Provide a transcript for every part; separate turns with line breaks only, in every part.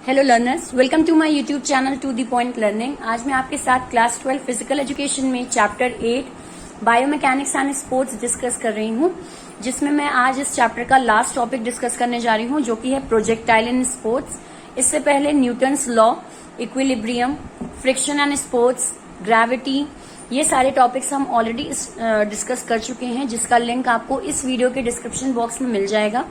Hello learners, welcome to my YouTube channel to the point learning. आज मैं आपके साथ क्लास 12 फिजिकल एजुकेशन में chapter 8 biomechanics and sports discuss कर रही हूँ, जिसमें मैं आज इस चैप्टर का लास्ट टॉपिक डिस्कस करने जा रही हूँ, जो कि है प्रोजेक्टाइल इन स्पोर्ट्स। इससे पहले Newton's law, equilibrium, friction and sports, gravity, ये सारे टॉपिक्स हम ऑलरेडी डिस्कस कर चुके हैं, जिसका लिंक आपको इस वीडियो के डिस्क्रिप्शन बॉक्स में मिल जाएगा।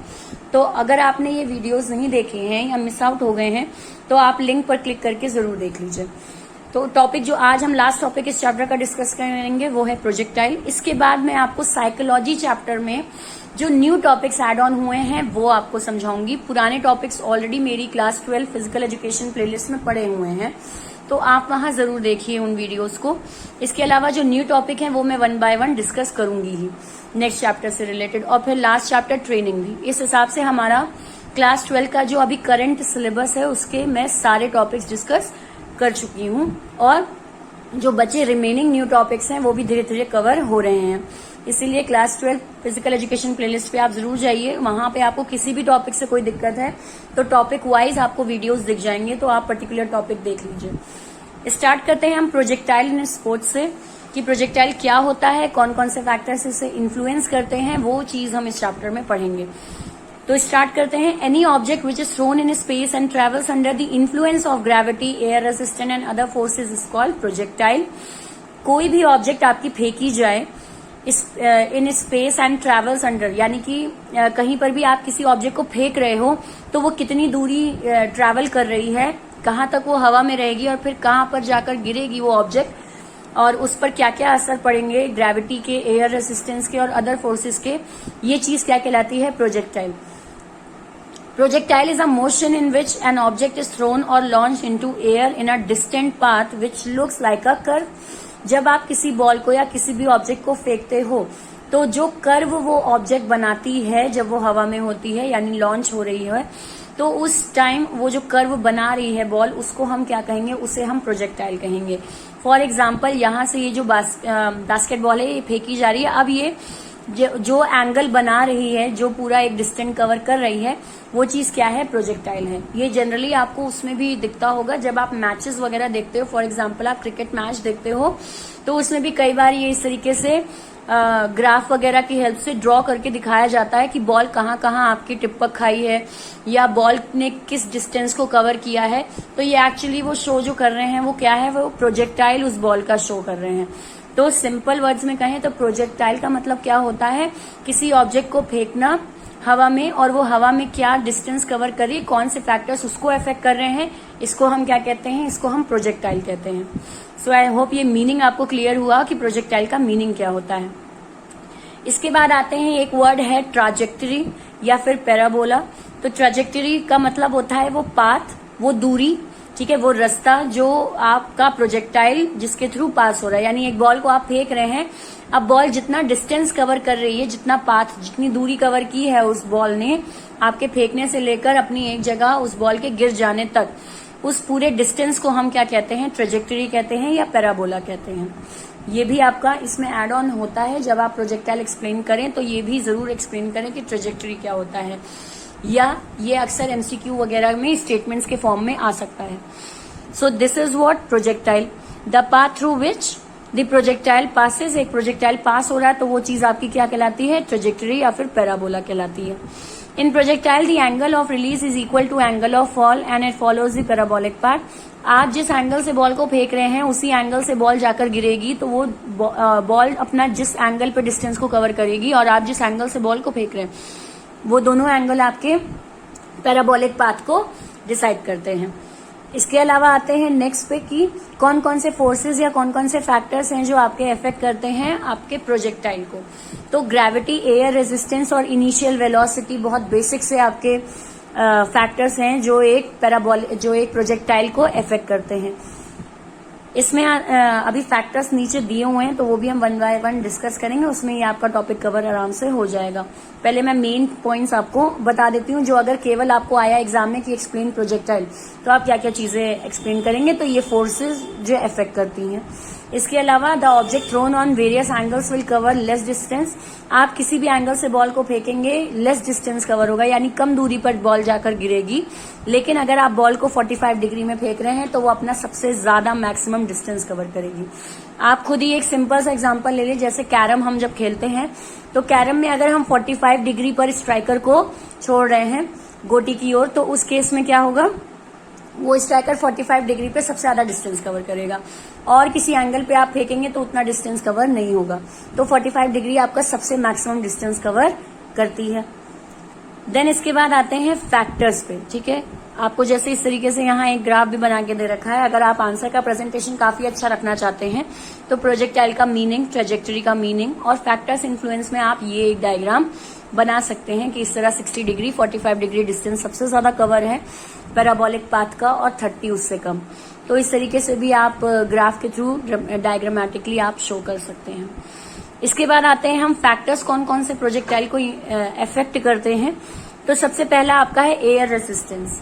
तो अगर आपने ये वीडियोस नहीं देखे हैं या मिस आउट हो गए हैं तो आप लिंक पर क्लिक करके जरूर देख लीजिए। तो टॉपिक जो आज हम लास्ट टॉपिक इस चैप्टर का डिस्कस करेंगे वो है प्रोजेक्टाइल। इसके बाद मैं आपको साइकोलॉजी चैप्टर में जो न्यू टॉपिक्स एड ऑन हुए हैं वो आपको समझाऊंगी। पुराने टॉपिक्स ऑलरेडी मेरी क्लास 12 फिजिकल एजुकेशन प्लेलिस्ट में पड़े हुए हैं, तो आप वहां जरूर देखिए उन वीडियोस को। इसके अलावा जो न्यू टॉपिक है वो मैं 1 बाय 1 डिस्कस करूंगी ही नेक्स्ट चैप्टर से रिलेटेड, और फिर लास्ट चैप्टर ट्रेनिंग भी। इस हिसाब से हमारा क्लास 12 का जो अभी करंट सिलेबस है उसके मैं सारे टॉपिक्स डिस्कस कर चुकी हूँ, और जो बचे रिमेनिंग न्यू टॉपिक्स हैं वो भी धीरे धीरे कवर हो रहे हैं। इसीलिए क्लास 12 फिजिकल एजुकेशन प्लेलिस्ट पे आप जरूर जाइए। वहां पे आपको किसी भी टॉपिक से कोई दिक्कत है तो टॉपिक वाइज आपको वीडियोस दिख जाएंगे, तो आप पर्टिकुलर टॉपिक देख लीजिए। स्टार्ट करते हैं हम प्रोजेक्टाइल इन स्पोर्ट्स से, कि प्रोजेक्टाइल क्या होता है, कौन कौन से फैक्टर्स इसे इन्फ्लुएंस करते हैं, वो चीज हम इस चैप्टर में पढ़ेंगे। तो स्टार्ट करते हैं। Any object which is thrown in space and travels under the influence of gravity, air resistant and other forces is called projectile. कोई भी ऑब्जेक्ट आपकी फेंकी जाए in space and travels under, यानी कि कहीं पर भी आप किसी ऑब्जेक्ट को फेंक रहे हो तो वो कितनी दूरी ट्रेवल कर रही है, कहाँ तक वो हवा में रहेगी, और फिर कहाँ पर जाकर गिरेगी वो ऑब्जेक्ट, और उस पर क्या क्या असर पड़ेंगे ग्रेविटी के, एयर रेजिस्टेंस के और अदर फोर्सेस के, ये चीज क्या कहलाती है? Projectile. Projectile is a motion in which an object is thrown or launched into air in a distant path which looks like a curve. जब आप किसी बॉल को या किसी भी ऑब्जेक्ट को फेंकते हो तो जो कर्व वो ऑब्जेक्ट बनाती है जब वो हवा में होती है यानी लॉन्च हो रही है, तो उस टाइम वो जो कर्व बना रही है बॉल, उसको हम क्या कहेंगे? उसे हम प्रोजेक्टाइल कहेंगे। फॉर एग्जाम्पल, यहाँ से ये जो बास्केटबॉल है ये फेंकी जा रही है, अब ये जो एंगल बना रही है, जो पूरा एक डिस्टेंस कवर कर रही है, वो चीज क्या है? प्रोजेक्टाइल है। ये जनरली आपको उसमें भी दिखता होगा जब आप मैचेस वगैरह देखते हो। फॉर एग्जांपल, आप क्रिकेट मैच देखते हो तो उसमें भी कई बार ये इस तरीके से ग्राफ वगैरह की हेल्प से ड्रॉ करके दिखाया जाता है कि बॉल कहाँ कहाँ आपकी टिप्पक खाई है या बॉल ने किस डिस्टेंस को कवर किया है। तो ये एक्चुअली वो शो जो कर रहे हैं वो क्या है? वो प्रोजेक्टाइल उस बॉल का शो कर रहे हैं। तो सिंपल वर्ड्स में कहें तो प्रोजेक्टाइल का मतलब क्या होता है? किसी ऑब्जेक्ट को फेंकना हवा में, और वो हवा में क्या डिस्टेंस कवर कर रही है, कौन से फैक्टर्स उसको अफेक्ट कर रहे हैं, इसको हम क्या कहते हैं? इसको हम प्रोजेक्टाइल कहते हैं। सो आई होप ये मीनिंग आपको क्लियर हुआ कि प्रोजेक्टाइल का मीनिंग क्या होता है। इसके बाद आते हैं, एक वर्ड है ट्राजेक्टरी या फिर पैराबोला। तो ट्राजेक्टरी का मतलब होता है वो पाथ, वो दूरी, ठीक है, वो रास्ता जो आपका प्रोजेक्टाइल जिसके थ्रू पास हो रहा है। यानी एक बॉल को आप फेंक रहे हैं, अब बॉल जितना डिस्टेंस कवर कर रही है, जितना पाथ, जितनी दूरी कवर की है उस बॉल ने आपके फेंकने से लेकर अपनी एक जगह उस बॉल के गिर जाने तक, उस पूरे डिस्टेंस को हम क्या कहते हैं? ट्रेजेक्टरी कहते हैं या पैराबोला कहते हैं। ये भी आपका इसमें एड ऑन होता है। जब आप प्रोजेक्टाइल एक्सप्लेन करें तो ये भी जरूर एक्सप्लेन करें कि ट्रेजेक्टरी क्या होता है, या ये अक्सर एमसीक्यू वगैरह में स्टेटमेंट्स के फॉर्म में आ सकता है। So this is what projectile, the path through which the projectile passes. एक प्रोजेक्टाइल पास हो रहा है तो वो चीज आपकी क्या कहलाती है? ट्रेजेक्टरी या फिर पैराबोला कहलाती है। In projectile the angle of release is equal to angle of fall and it follows the parabolic path. आप जिस एंगल से बॉल को फेंक रहे हैं उसी एंगल से बॉल जाकर गिरेगी, तो वो बॉल अपना जिस एंगल पे डिस्टेंस को कवर करेगी और आप जिस एंगल से बॉल को फेंक रहे हैं वो दोनों एंगल आपके पैराबोलिक पाथ को डिसाइड करते हैं। इसके अलावा आते हैं नेक्स्ट पे कि कौन कौन से फोर्सेस या कौन कौन से फैक्टर्स हैं जो आपके अफेक्ट करते हैं आपके प्रोजेक्टाइल को। तो ग्रेविटी, एयर रेजिस्टेंस और इनिशियल वेलोसिटी बहुत बेसिक से आपके फैक्टर्स हैं जो एक प्रोजेक्टाइल को अफेक्ट करते हैं। इसमें अभी फैक्टर्स नीचे दिए हुए हैं, तो वो भी हम वन बाय वन डिस्कस करेंगे, उसमें ही आपका टॉपिक कवर आराम से हो जाएगा। पहले मैं मेन पॉइंट्स आपको बता देती हूँ, जो अगर केवल आपको आया एग्जाम में कि एक्सप्लेन प्रोजेक्टाइल, तो आप क्या क्या चीजें एक्सप्लेन करेंगे। तो ये फोर्सेज जो अफेक्ट करती हैं। इसके अलावा the object thrown on various angles will cover less distance. आप किसी भी एंगल से बॉल को फेंकेंगे, लेस डिस्टेंस कवर होगा, यानी कम दूरी पर बॉल जाकर गिरेगी। लेकिन अगर आप बॉल को 45 डिग्री में फेंक रहे हैं तो वो अपना सबसे ज्यादा मैक्सिमम डिस्टेंस कवर करेगी। आप खुद ही एक सिंपल सा एग्जांपल ले लें, जैसे कैरम हम जब खेलते हैं तो कैरम में अगर हम 45 डिग्री पर स्ट्राइकर को छोड़ रहे हैं गोटी की ओर, तो उस केस में क्या होगा, वो स्ट्राइकर 45 डिग्री पे सबसे ज्यादा डिस्टेंस कवर करेगा, और किसी एंगल पे आप फेंकेंगे तो उतना डिस्टेंस कवर नहीं होगा। तो 45 डिग्री आपका सबसे मैक्सिमम डिस्टेंस कवर करती है। देन इसके बाद आते हैं फैक्टर्स पे। ठीक है, आपको जैसे इस तरीके से यहाँ एक ग्राफ भी बना के दे रखा है। अगर आप आंसर का प्रेजेंटेशन काफी अच्छा रखना चाहते हैं तो प्रोजेक्टाइल का मीनिंग, ट्रेजेक्टरी का मीनिंग और फैक्टर्स इन्फ्लुएंस में आप ये एक डायग्राम बना सकते हैं कि इस तरह 60 डिग्री, 45 डिग्री डिस्टेंस सबसे ज्यादा कवर है पैराबोलिक पाथ का, और 30 उससे कम। तो इस तरीके से भी आप ग्राफ के थ्रू डायग्रामेटिकली आप शो कर सकते हैं। इसके बाद आते हैं हम फैक्टर्स कौन कौन से प्रोजेक्टाइल को इफेक्ट करते हैं। तो सबसे पहला आपका है air resistance.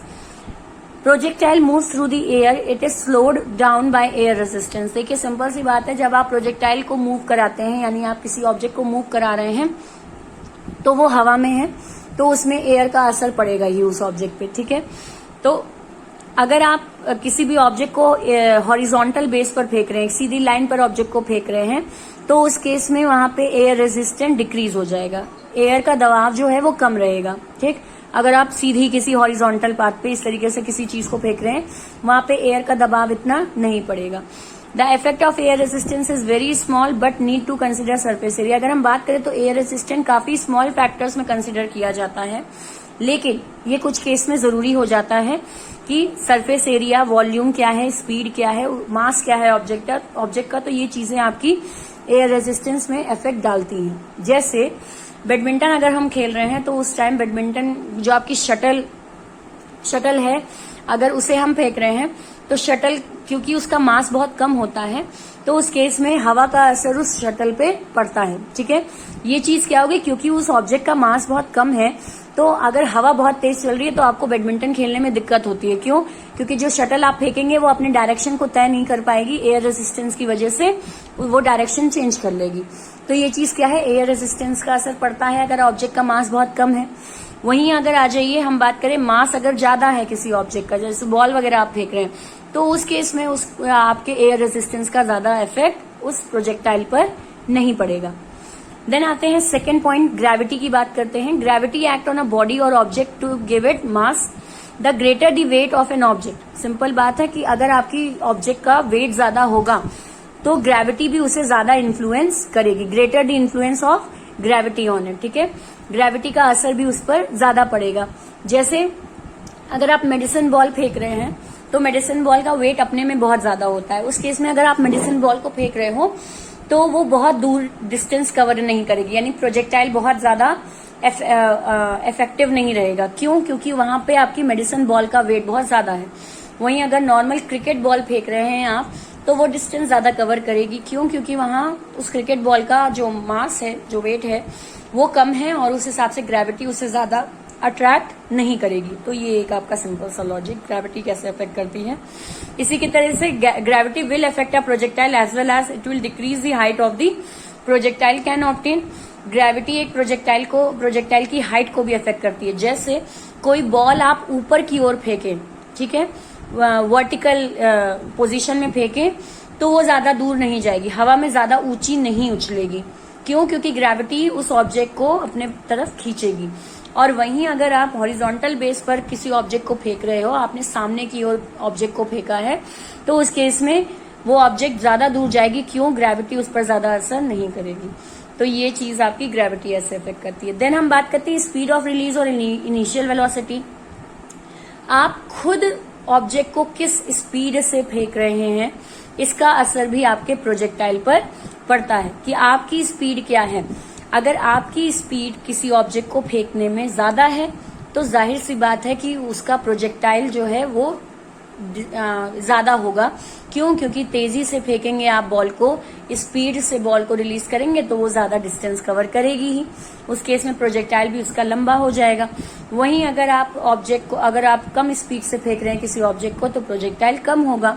Projectile moves through the air, it is slowed down by air resistance. देखिए सिंपल सी बात है, जब आप प्रोजेक्टाइल को मूव कराते हैं, यानी आप किसी ऑब्जेक्ट को मूव करा रहे हैं तो वो हवा में है, तो उसमें एयर का असर पड़ेगा ही उस ऑब्जेक्ट पे। ठीक है, तो अगर आप किसी भी ऑब्जेक्ट को हॉरिजॉन्टल बेस पर फेंक रहे हैं, सीधी लाइन पर ऑब्जेक्ट को फेंक रहे हैं, तो उस केस में वहां पे एयर रेजिस्टेंस डिक्रीज हो जाएगा, एयर का दबाव जो है वो कम रहेगा। ठीक, अगर आप सीधी किसी हॉरिजॉन्टल पाथ पे इस तरीके से किसी चीज को फेंक रहे हैं, वहां पे एयर का दबाव इतना नहीं पड़ेगा। The effect of air resistance is very small but need to consider surface area. अगर हम बात करें तो एयर रेजिस्टेंस काफी स्मॉल फैक्टर्स में कंसिडर किया जाता है, लेकिन ये कुछ केस में जरूरी हो जाता है कि सरफेस एरिया, वॉल्यूम क्या है, स्पीड क्या है, मास क्या है ऑब्जेक्ट का, तो ये चीजें आपकी एयर रेजिस्टेंस में इफेक्ट डालती हैं। जैसे बैडमिंटन अगर हम खेल रहे हैं तो उस टाइम बैडमिंटन जो आपकी शटल है, अगर उसे हम फेंक रहे हैं तो शटल, क्योंकि उसका मास बहुत कम होता है, तो उस केस में हवा का असर उस शटल पे पड़ता है। ठीक है, ये चीज क्या होगी, क्योंकि उस ऑब्जेक्ट का मास बहुत कम है, तो अगर हवा बहुत तेज चल रही है तो आपको बैडमिंटन खेलने में दिक्कत होती है। क्यों? क्योंकि जो शटल आप फेंकेंगे वो अपने डायरेक्शन को तय नहीं कर पाएगी, एयर रेजिस्टेंस की वजह से वो डायरेक्शन चेंज कर लेगी। तो ये चीज क्या है, एयर रेजिस्टेंस का असर पड़ता है अगर ऑब्जेक्ट का मास बहुत कम है। वहीं अगर आ जाइए हम बात करें मास अगर ज्यादा है किसी ऑब्जेक्ट का, जैसे बॉल वगैरह आप फेंक रहे हैं, तो उस केस में उस आपके एयर रेजिस्टेंस का ज्यादा इफेक्ट उस प्रोजेक्टाइल पर नहीं पड़ेगा। देन आते हैं सेकेंड पॉइंट, ग्रेविटी की बात करते हैं। Gravity act on a body और object to give it mass. The greater the weight of an object, simple बात है कि अगर आपकी ऑब्जेक्ट का वेट ज्यादा होगा तो ग्रेविटी भी उसे ज्यादा इन्फ्लुएंस करेगी, greater the influence of gravity on it. ठीक है, ग्रेविटी का असर भी उस पर ज्यादा पड़ेगा। जैसे अगर आप मेडिसिन बॉल फेंक रहे हैं तो मेडिसिन बॉल का वेट अपने में बहुत ज्यादा होता है, उस केस में अगर आप मेडिसिन बॉल को फेंक रहे हो तो वो बहुत दूर डिस्टेंस कवर नहीं करेगी, यानी प्रोजेक्टाइल बहुत ज्यादा इफेक्टिव नहीं रहेगा। क्यों? क्योंकि वहां पे आपकी मेडिसिन बॉल का वेट बहुत ज्यादा है। वहीं अगर नॉर्मल क्रिकेट बॉल फेंक रहे हैं आप, तो वो डिस्टेंस ज्यादा कवर करेगी। क्यों? क्योंकि वहां उस क्रिकेट बॉल का जो मास है, जो वेट है, वो कम है और उस हिसाब से ग्रेविटी उससे ज्यादा अट्रैक्ट नहीं करेगी। तो ये एक आपका सिंपल सा लॉजिक, ग्रेविटी कैसे अफेक्ट करती है। इसी की तरह से gravity will affect a projectile as well as it will decrease the height of the projectile can obtain. Gravity एक प्रोजेक्टाइल की हाइट को भी अफेक्ट करती है। जैसे कोई बॉल आप ऊपर की ओर फेंके, ठीक है, वर्टिकल पोजीशन में फेंके, तो वो ज्यादा दूर नहीं जाएगी, हवा में ज्यादा ऊंची नहीं उछलेगी। क्यों? क्योंकि ग्रेविटी उस ऑब्जेक्ट को अपने तरफ खींचेगी। और वहीं अगर आप हॉरिजॉन्टल बेस पर किसी ऑब्जेक्ट को फेंक रहे हो, आपने सामने की ओर ऑब्जेक्ट को फेंका है, तो उस केस में वो ऑब्जेक्ट ज्यादा दूर जाएगी। क्यों? ग्रेविटी उस पर ज्यादा असर नहीं करेगी। तो ये चीज आपकी ग्रेविटी ऐसे अफेक्ट करती है। देन हम बात करते हैं स्पीड ऑफ रिलीज और इनिशियल वेलोसिटी। आप खुद ऑब्जेक्ट को किस स्पीड से फेंक रहे हैं, इसका असर भी आपके प्रोजेक्टाइल पर पड़ता है कि आपकी स्पीड क्या है। अगर आपकी स्पीड किसी ऑब्जेक्ट को फेंकने में ज्यादा है तो जाहिर सी बात है कि उसका प्रोजेक्टाइल जो है वो ज्यादा होगा। क्यों? क्योंकि तेजी से फेंकेंगे आप बॉल को, स्पीड से बॉल को रिलीज करेंगे तो वो ज्यादा डिस्टेंस कवर करेगी ही। उस केस में प्रोजेक्टाइल भी उसका लंबा हो जाएगा। वहीं अगर आप ऑब्जेक्ट को, अगर आप कम स्पीड से फेंक रहे हैं किसी ऑब्जेक्ट को, तो प्रोजेक्टाइल कम होगा।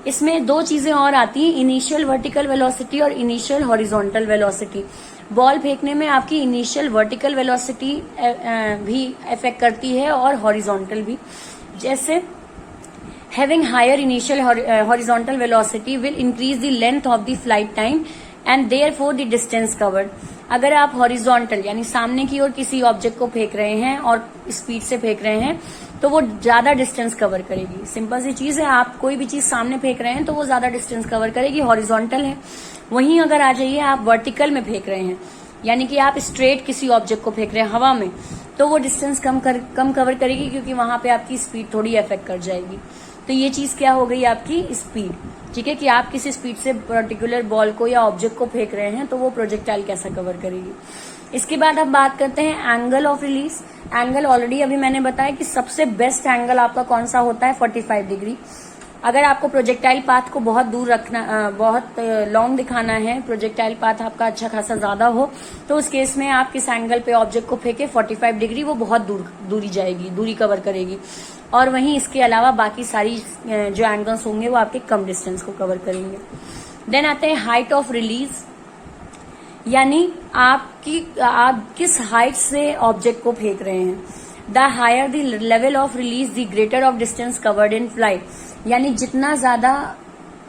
इसमें दो चीजें और आती हैं, इनिशियल वर्टिकल वेलोसिटी और इनिशियल हॉरिजॉन्टल वेलोसिटी। बॉल फेंकने में आपकी इनिशियल वर्टिकल वेलोसिटी भी इफेक्ट करती है और हॉरिजॉन्टल भी। जैसे having higher initial horizontal velocity will increase the length of the flight time and therefore the distance covered। अगर आप हॉरिजॉन्टल यानी सामने की ओर किसी ऑब्जेक्ट को फेंक रहे हैं और स्पीड से फेंक रहे हैं तो वो ज्यादा डिस्टेंस कवर करेगी। सिंपल सी चीज है, आप कोई भी चीज सामने फेंक रहे हैं तो वो ज्यादा डिस्टेंस कवर करेगी, हॉरिजॉन्टल है। वहीं अगर आ जाइए आप वर्टिकल में फेंक रहे हैं, यानी कि आप स्ट्रेट किसी ऑब्जेक्ट को फेंक रहे हैं हवा में, तो वो डिस्टेंस कम कवर करेगी, क्योंकि वहां पे आपकी स्पीड थोड़ी इफेक्ट कर जाएगी। तो ये चीज क्या हो गई आपकी स्पीड, ठीक है, कि आप किसी स्पीड से पर्टिकुलर बॉल को या ऑब्जेक्ट को फेंक रहे हैं तो वो प्रोजेक्टाइल कैसा कवर करेगी। इसके बाद अब बात करते हैं angle of release. Angle already अभी मैंने बताया कि सबसे बेस्ट एंगल आपका कौन सा होता है, 45 डिग्री। अगर आपको प्रोजेक्टाइल पाथ को बहुत दूर रखना, बहुत लॉन्ग दिखाना है, प्रोजेक्टाइल पाथ आपका अच्छा खासा ज्यादा हो, तो उस केस में आप किस एंगल पे ऑब्जेक्ट को फेंके 45 डिग्री, वो बहुत दूरी जाएगी, दूरी कवर करेगी। और वहीं इसके अलावा बाकी सारी जो एंगल्स होंगे वो आपके कम डिस्टेंस को कवर करेंगे। देन आते हैं हाइट ऑफ रिलीज, यानी आप किस हाइट से ऑब्जेक्ट को फेंक रहे हैं। The higher the level of release the greater of distance covered in flight, यानी जितना ज्यादा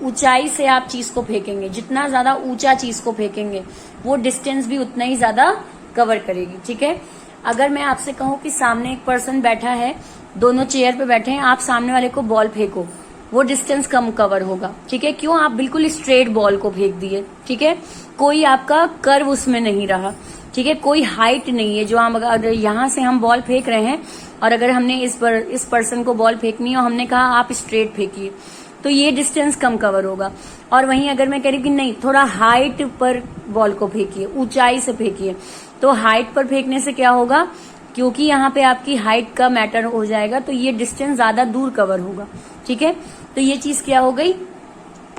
ऊंचाई से आप चीज को फेंकेंगे, जितना ज्यादा ऊंचा चीज को फेंकेंगे, वो डिस्टेंस भी उतना ही ज्यादा कवर करेगी, ठीक है। अगर मैं आपसे कहूं कि सामने एक पर्सन बैठा है, दोनों चेयर पे बैठे हैं, आप सामने वाले को बॉल फेंको, वो डिस्टेंस कम कवर होगा, ठीक है। क्यों? आप बिल्कुल स्ट्रेट बॉल को फेंक दिए, ठीक है, कोई आपका कर्व उसमें नहीं रहा, ठीक है, कोई हाइट नहीं है। जो हम अगर यहाँ से हम बॉल फेंक रहे हैं और अगर हमने इस पर्सन को बॉल फेंकनी है और हमने कहा आप स्ट्रेट फेंकिए, तो ये डिस्टेंस कम कवर होगा। और वहीं अगर मैं कह रही कि नहीं, थोड़ा हाइट पर बॉल को फेंकिए, ऊंचाई से फेंकिए, तो हाइट पर फेंकने से क्या होगा, क्योंकि यहाँ पे आपकी हाइट का मैटर हो जाएगा, तो ये डिस्टेंस ज्यादा दूर कवर होगा, ठीक है। तो ये चीज क्या हो गई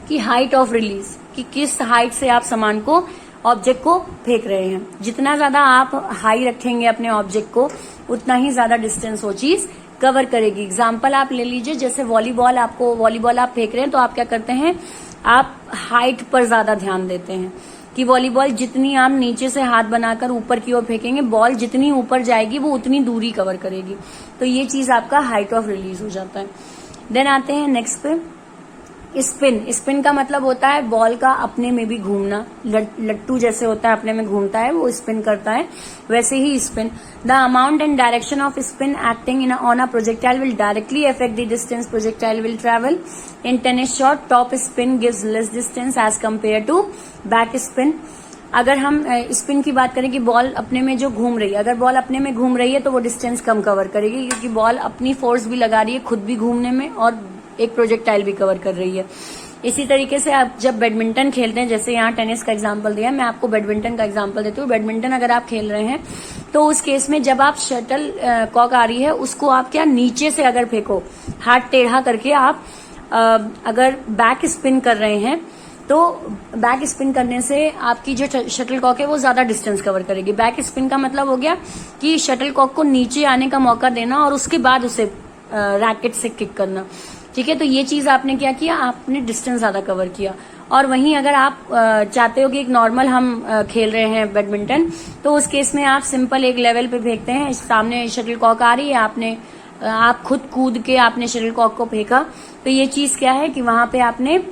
कि हाइट ऑफ रिलीज, कि किस हाइट से आप सामान को, ऑब्जेक्ट को फेंक रहे हैं। जितना ज्यादा आप हाई रखेंगे अपने ऑब्जेक्ट को, उतना ही ज्यादा डिस्टेंस वो चीज कवर करेगी। एग्जाम्पल आप ले लीजिए, जैसे वॉलीबॉल आप फेंक रहे हैं, तो आप क्या करते हैं, आप हाइट पर ज्यादा ध्यान देते हैं कि वॉलीबॉल जितनी आप नीचे से हाथ बनाकर ऊपर की ओर फेंकेंगे, बॉल जितनी ऊपर जाएगी वो उतनी दूरी कवर करेगी। तो ये चीज आपका हाइट ऑफ रिलीज हो जाता है। देन आते हैं नेक्स्ट पे, स्पिन। स्पिन का मतलब होता है बॉल का अपने में भी घूमना, लट्टू जैसे होता है अपने में घूमता है, वो स्पिन करता है, वैसे ही spin. The amount and direction of spin acting on a projectile will directly affect the distance projectile will travel. In tennis shot, top spin gives less distance as compare to back spin. अगर हम spin की बात करें कि ball अपने में जो घूम रही है, अगर बॉल अपने में घूम रही है तो वो डिस्टेंस कम कवर करेगी, क्योंकि बॉल अपनी फोर्स भी लगा रही है खुद भी घूमने में और एक प्रोजेक्टाइल भी कवर कर रही है। इसी तरीके से आप जब बैडमिंटन खेलते हैं, जैसे यहाँ टेनिस का एग्जांपल दिया, मैं आपको बैडमिंटन का एग्जांपल देती हूँ। बैडमिंटन अगर आप खेल रहे हैं तो उस केस में जब आप शटल कॉक आ रही है, उसको आप क्या नीचे से अगर फेंको, हाथ टेढ़ा करके आप अगर बैक स्पिन कर रहे हैं, तो बैक स्पिन करने से आपकी जो शटल कॉक है वो ज्यादा डिस्टेंस कवर करेगी। बैक स्पिन का मतलब हो गया कि शटल कॉक को नीचे आने का मौका देना और उसके बाद उसे रैकेट से किक करना, ठीक है। तो ये चीज आपने क्या किया, आपने डिस्टेंस ज्यादा कवर किया। और वहीं अगर आप चाहते हो कि एक नॉर्मल हम खेल रहे हैं बैडमिंटन, तो उस केस में आप सिंपल एक लेवल पे फेंकते हैं, सामने शटल कॉक आ रही है, आप खुद कूद के आपने शटल कॉक को फेंका, तो ये चीज क्या है कि वहां पे आपने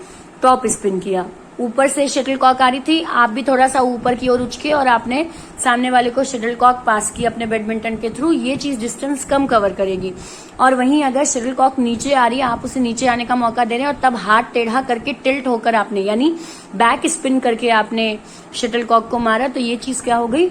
टॉप स्पिन किया। ऊपर से शटल कॉक आ रही थी, आप भी थोड़ा सा ऊपर की ओर उठ के और आपने सामने वाले को शटल कॉक पास की अपने बैडमिंटन के थ्रू, ये चीज डिस्टेंस कम कवर करेगी। और वहीं अगर शटल कॉक नीचे आ रही है, आप उसे नीचे आने का मौका दे रहे हैं और तब हाथ टेढ़ा करके टिल्ट होकर आपने, यानी बैक स्पिन करके आपने शटल कॉक को मारा, तो ये चीज क्या हो गई,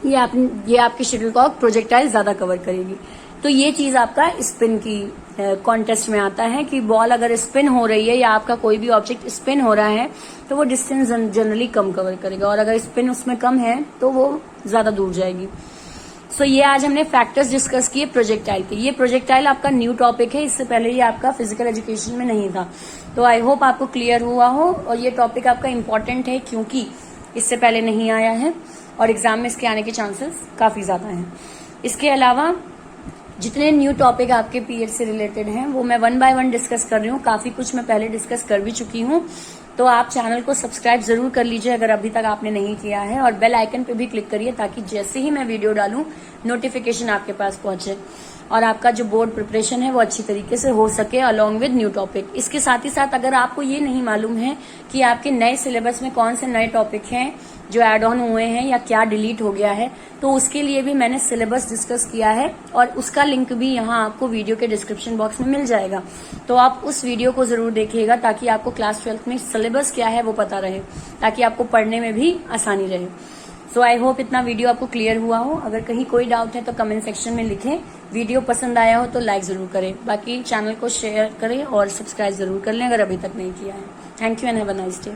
ये आपकी शटल कॉक प्रोजेक्टाइल ज्यादा कवर करेगी। तो ये चीज आपका स्पिन की कॉन्टेस्ट में आता है कि बॉल अगर स्पिन हो रही है या आपका कोई भी ऑब्जेक्ट स्पिन हो रहा है तो वो डिस्टेंस जनरली कम कवर करेगा, और अगर स्पिन उसमें कम है तो वो ज्यादा दूर जाएगी। सो ये आज हमने फैक्टर्स डिस्कस किए प्रोजेक्टाइल के। ये प्रोजेक्टाइल आपका न्यू टॉपिक है, इससे पहले ये आपका फिजिकल एजुकेशन में नहीं था। तो आई होप आपको क्लियर हुआ हो, और ये टॉपिक आपका इम्पोर्टेंट है क्योंकि इससे पहले नहीं आया है और एग्जाम में इसके आने के चांसेस काफी ज्यादा हैं। इसके अलावा जितने न्यू टॉपिक आपके पीएच से रिलेटेड हैं वो मैं 1 बाय 1 डिस्कस कर रही हूँ। काफी कुछ मैं पहले डिस्कस कर भी चुकी हूँ, तो आप चैनल को सब्सक्राइब जरूर कर लीजिए अगर अभी तक आपने नहीं किया है, और बेल आइकन पे भी क्लिक करिए ताकि जैसे ही मैं वीडियो डालूं नोटिफिकेशन आपके पास पहुंचे और आपका जो बोर्ड प्रिपरेशन है वो अच्छी तरीके से हो सके अलोंग विद न्यू टॉपिक। इसके साथ ही साथ अगर आपको ये नहीं मालूम है कि आपके नए सिलेबस में कौन से नए टॉपिक हैं जो एड ऑन हुए हैं या क्या डिलीट हो गया है, तो उसके लिए भी मैंने सिलेबस डिस्कस किया है और उसका लिंक भी यहाँ आपको वीडियो के डिस्क्रिप्शन बॉक्स में मिल जाएगा। तो आप उस वीडियो को जरूर देखिएगा ताकि आपको क्लास 12th में सिलेबस क्या है वो पता रहे, ताकि आपको पढ़ने में भी आसानी रहे। सो आई होप इतना वीडियो आपको क्लियर हुआ हो। अगर कहीं कोई डाउट है तो कमेंट सेक्शन में लिखें। वीडियो पसंद आया हो तो लाइक जरूर करें, बाकी चैनल को शेयर करें और सब्सक्राइब जरूर कर लें अगर अभी तक नहीं किया है। Thank you and have a nice day.